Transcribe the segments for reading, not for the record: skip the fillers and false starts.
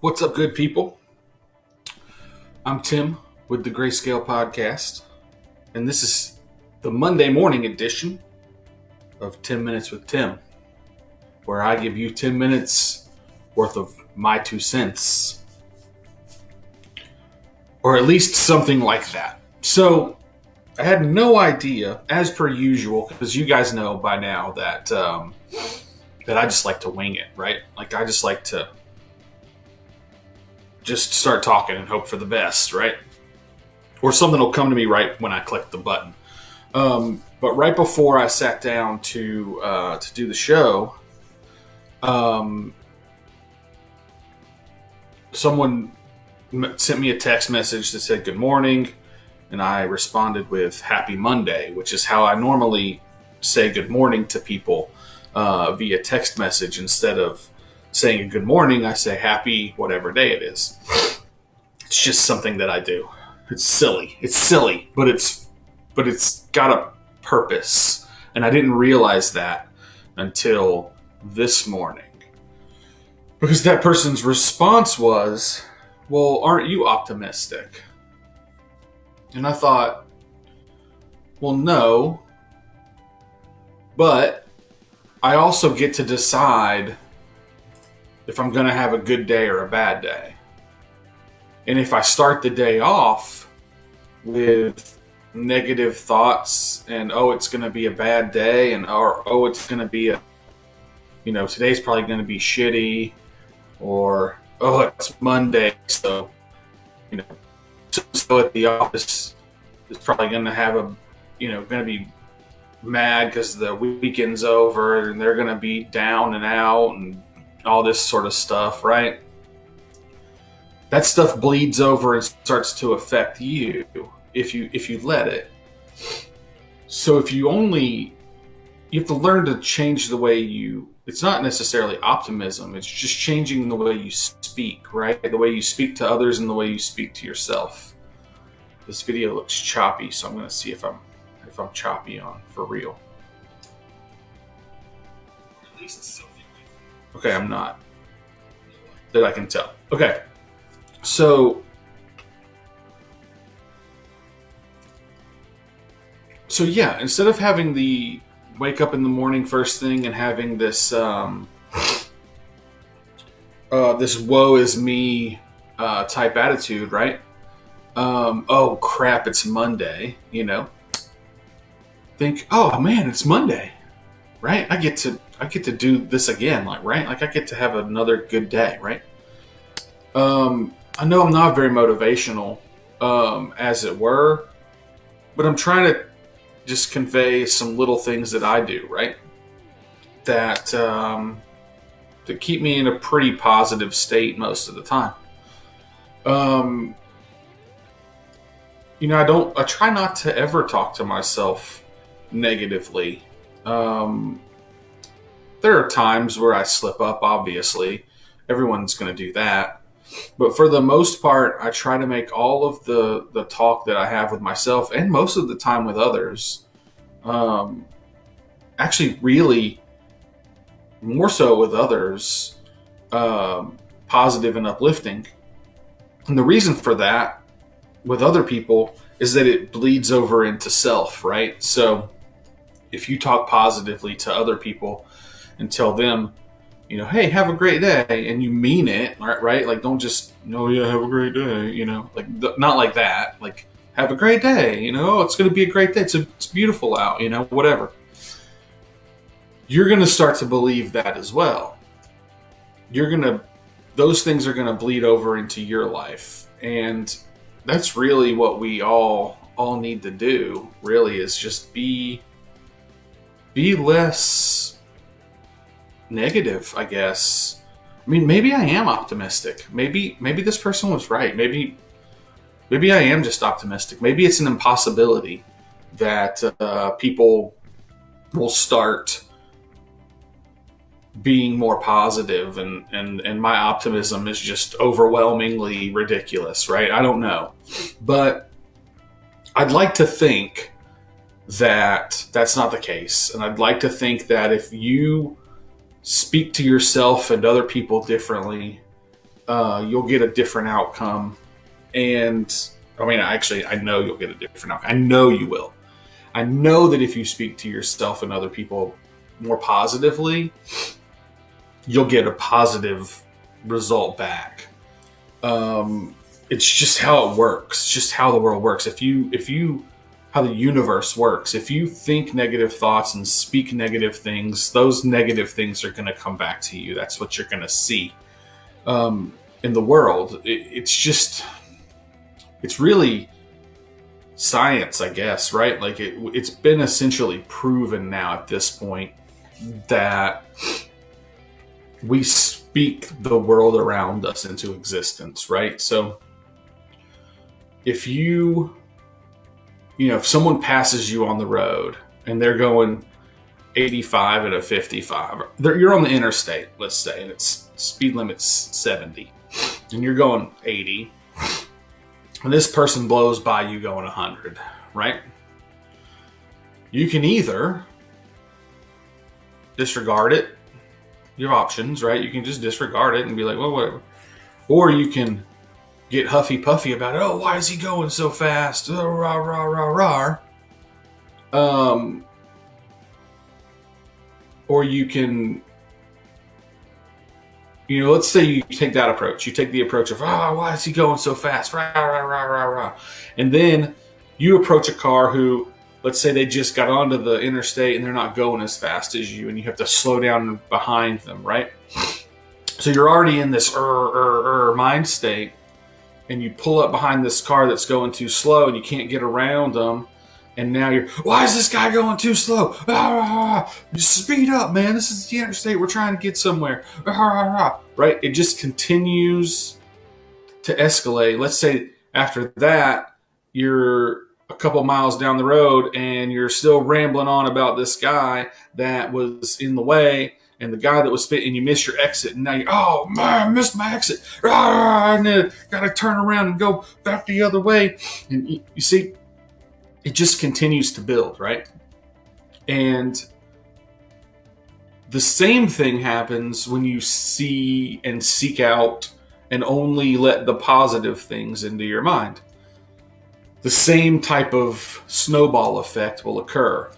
What's up, good people? I'm Tim with the Grayscale Podcast, and this is the Monday morning edition of 10 Minutes with Tim, where I give you 10 minutes worth of my 2 cents, or at least something like that. So, I had no idea, as per usual, because you guys know by now that I just like to wing it, right? Like, I just like to just start talking and hope for the best, right? Or something will come to me right when I click the button. But right before I sat down to do the show, someone sent me a text message that said good morning, and I responded with happy Monday, which is how I normally say good morning to people via text message. Instead of saying good morning, I say happy whatever day it is. It's just something that I do. It's silly, but it's got a purpose, and I didn't realize that until this morning, because that person's response was, well, aren't you optimistic? And I thought, well, no, but I also get to decide if I'm going to have a good day or a bad day. And if I start the day off with negative thoughts and, oh, it's going to be a bad day, and, or, oh, it's going to be today's probably going to be shitty, or, oh, it's Monday, so at the office is probably going to have going to be mad because the weekend's over and they're going to be down and out and all this sort of stuff, right? That stuff bleeds over and starts to affect you if you let it. So you have to learn to change the way it's not necessarily optimism, it's just changing the way you speak, right? The way you speak to others and the way you speak to yourself. This video looks choppy, so I'm going to see if I'm choppy on for real. Okay, I'm not. That I can tell. Okay. So yeah, instead of having the wake up in the morning first thing and having this this woe is me type attitude, right? Oh crap, it's Monday, think, oh man, it's Monday, right? I get to do this again, right? Like I get to have another good day, right? I know I'm not very motivational, as it were, but I'm trying to just convey some little things that I do, right? That keep me in a pretty positive state most of the time. I try not to ever talk to myself negatively. There are times where I slip up, obviously. Everyone's going to do that. But for the most part, I try to make all of the talk that I have with myself, and most of the time with others, actually really more so with others, positive and uplifting. And the reason for that with other people is that it bleeds over into self, right? So if you talk positively to other people and tell them, hey, have a great day, and you mean it, right? Like, don't just, oh yeah, have a great day, not like that. Like, have a great day, it's going to be a great day. It's beautiful out, whatever. You're going to start to believe that as well. Those things are going to bleed over into your life. And that's really what we all need to do, really, is just be less negative, I guess. I mean, maybe I am optimistic. Maybe this person was right. Maybe I am just optimistic. Maybe it's an impossibility that people will start being more positive, and my optimism is just overwhelmingly ridiculous, right? I don't know. But I'd like to think that that's not the case. And I'd like to think that if you speak to yourself and other people differently, you'll get a different outcome. And I mean, actually, I know you'll get a different outcome. I know you will. I know that if you speak to yourself and other people more positively, you'll get a positive result back. It's just how it works. It's just how the world works. How the universe works. If you think negative thoughts and speak negative things, those negative things are going to come back to you. That's what you're going to see in the world. It's really science, I guess, right? Like it's been essentially proven now at this point that we speak the world around us into existence, right? So if if someone passes you on the road and they're going 85 at a 55, you're on the interstate, let's say, and its speed limit's 70, and you're going 80, and this person blows by you going 100, right? You can either disregard it. You have options, right? You can just disregard it and be like, well, whatever. Or you can get huffy puffy about it. Oh, why is he going so fast? Oh, rah, rah, rah, rah. Or you can, let's say you take that approach. You take the approach of, why is he going so fast? Rah, rah, rah, rah, rah. And then you approach a car who, let's say they just got onto the interstate and they're not going as fast as you, and you have to slow down behind them, right? So you're already in this mind state, and you pull up behind this car that's going too slow and you can't get around them. And now why is this guy going too slow? Speed up, man. This is the interstate. We're trying to get somewhere. Right? It just continues to escalate. Let's say after that, you're a couple miles down the road and you're still rambling on about this guy that was in the way and the guy that was fit, and you miss your exit, and now oh man, I missed my exit. And gotta turn around and go back the other way. And you see, it just continues to build, right? And the same thing happens when you see and seek out and only let the positive things into your mind. The same type of snowball effect will occur.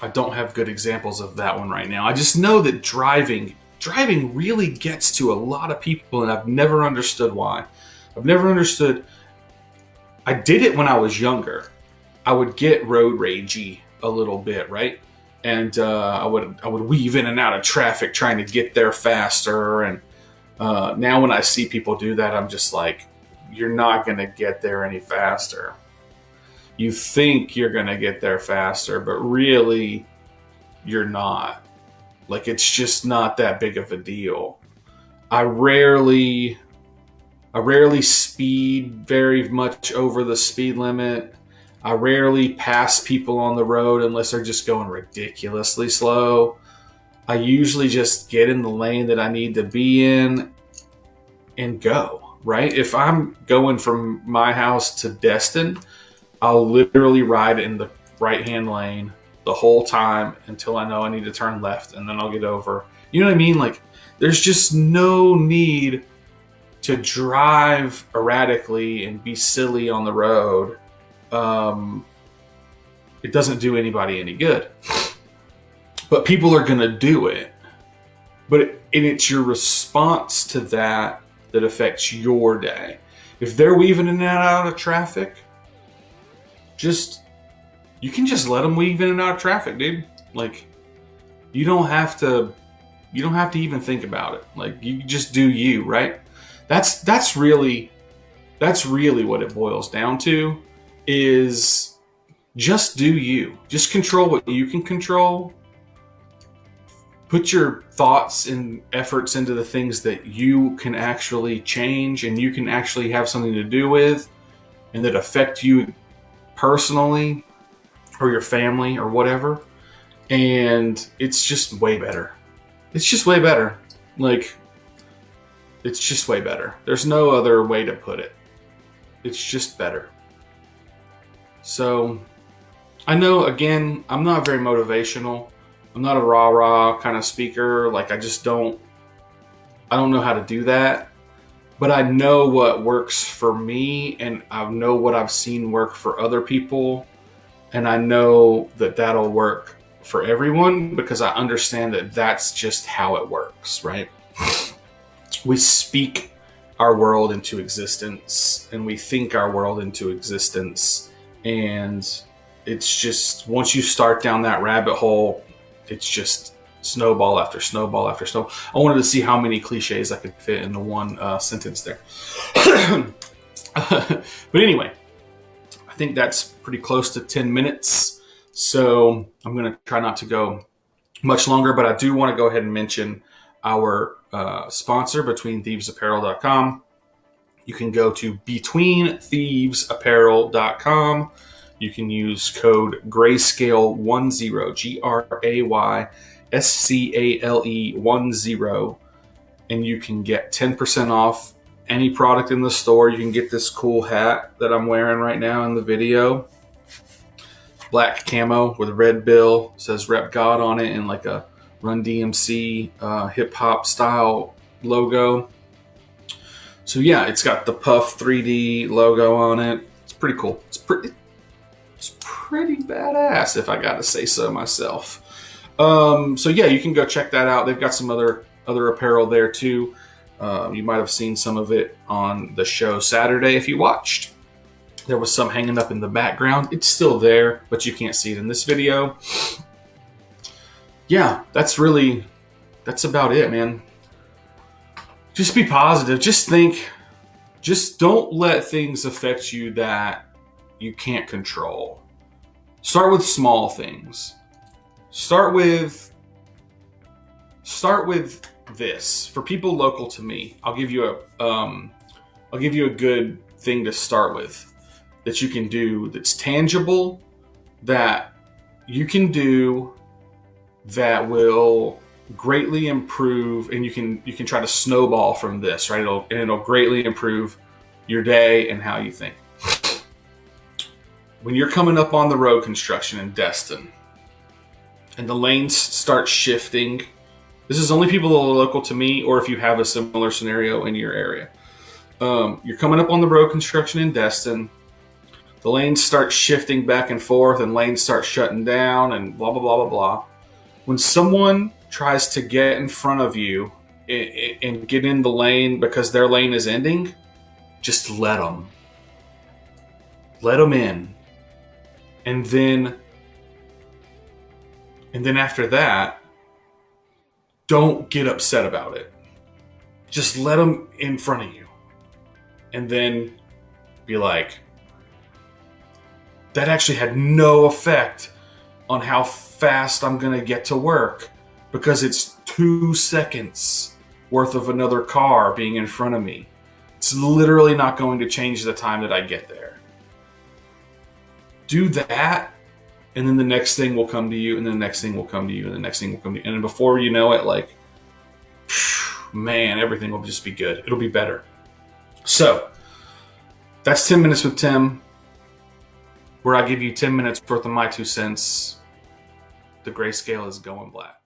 I don't have good examples of that one right now. I just know that driving really gets to a lot of people, and I've never understood why. I've never understood. I did it when I was younger. I would get road ragey a little bit, right? And I would weave in and out of traffic trying to get there faster. And now when I see people do that, I'm just like, you're not going to get there any faster. You think you're going to get there faster, but really you're not. Like, it's just not that big of a deal. I rarely speed very much over the speed limit. I rarely pass people on the road unless they're just going ridiculously slow. I usually just get in the lane that I need to be in and go, right? If I'm going from my house to Destin, I'll literally ride in the right-hand lane the whole time until I know I need to turn left, and then I'll get over. You know what I mean? Like, there's just no need to drive erratically and be silly on the road. It doesn't do anybody any good. But people are going to do it. And it's your response to that affects your day. If they're weaving in and out of traffic, you can just let them weave in and out of traffic, dude. Like, you don't have to even think about it. Like, you just do you, right? That's really what it boils down to, is just do you. Just control what you can control. Put your thoughts and efforts into the things that you can actually change and you can actually have something to do with and that affect you personally or your family or whatever. And it's just way better. It's just way better. Like, it's just way better. There's no other way to put it. It's just better. So, I know, again, I'm not very motivational. I'm not a rah-rah kind of speaker. Like, I don't know how to do that. but I know what works for me, and I know what I've seen work for other people, and I know that that'll work for everyone because I understand that that's just how it works, right? We speak our world into existence, and we think our world into existence, and it's just, once you start down that rabbit hole, it's just snowball after snowball after snowball. I wanted to see how many cliches I could fit into one sentence there. But anyway, I think that's pretty close to 10 minutes. So I'm going to try not to go much longer, but I do want to go ahead and mention our sponsor, BetweenThievesApparel.com. You can go to BetweenThievesApparel.com. You can use code GRAYSCALE10, GRAYSCALE10, and you can get 10% off any product in the store. You can get this cool hat that I'm wearing right now in the video. Black camo with a red bill, says Rep God on it, and like a Run DMC hip hop style logo. So yeah, it's got the Puff 3D logo on it. It's pretty cool. It's pretty badass, if I got to say so myself. So yeah, you can go check that out. They've got some other apparel there too. You might have seen some of it on the show Saturday if you watched. There was some hanging up in the background. It's still there, but you can't see it in this video. Yeah, that's about it, man. Just be positive. Just think. Just don't let things affect you that you can't control. Start with small things. Start with this. For people local to me, I'll give you a good thing to start with that you can do, that's tangible, that you can do, that will greatly improve, and you can try to snowball from this, right? It'll greatly improve your day and how you think. When you're coming up on the road construction in Destin and the lanes start shifting, this is only people that are local to me, or if you have a similar scenario in your area. You're coming up on the road construction in Destin. The lanes start shifting back and forth, and lanes start shutting down, and blah, blah, blah, blah, blah. When someone tries to get in front of you and get in the lane because their lane is ending, just let them. Let them in. And then after that, don't get upset about it. Just let them in front of you. And then be like, that actually had no effect on how fast I'm going to get to work because it's 2 seconds worth of another car being in front of me. It's literally not going to change the time that I get there. Do that, and then the next thing will come to you, and then the next thing will come to you, and the next thing will come to you. And then before you know it, like, man, everything will just be good. It'll be better. So, that's 10 Minutes with Tim, where I give you 10 minutes worth of my 2 cents. The grayscale is going black.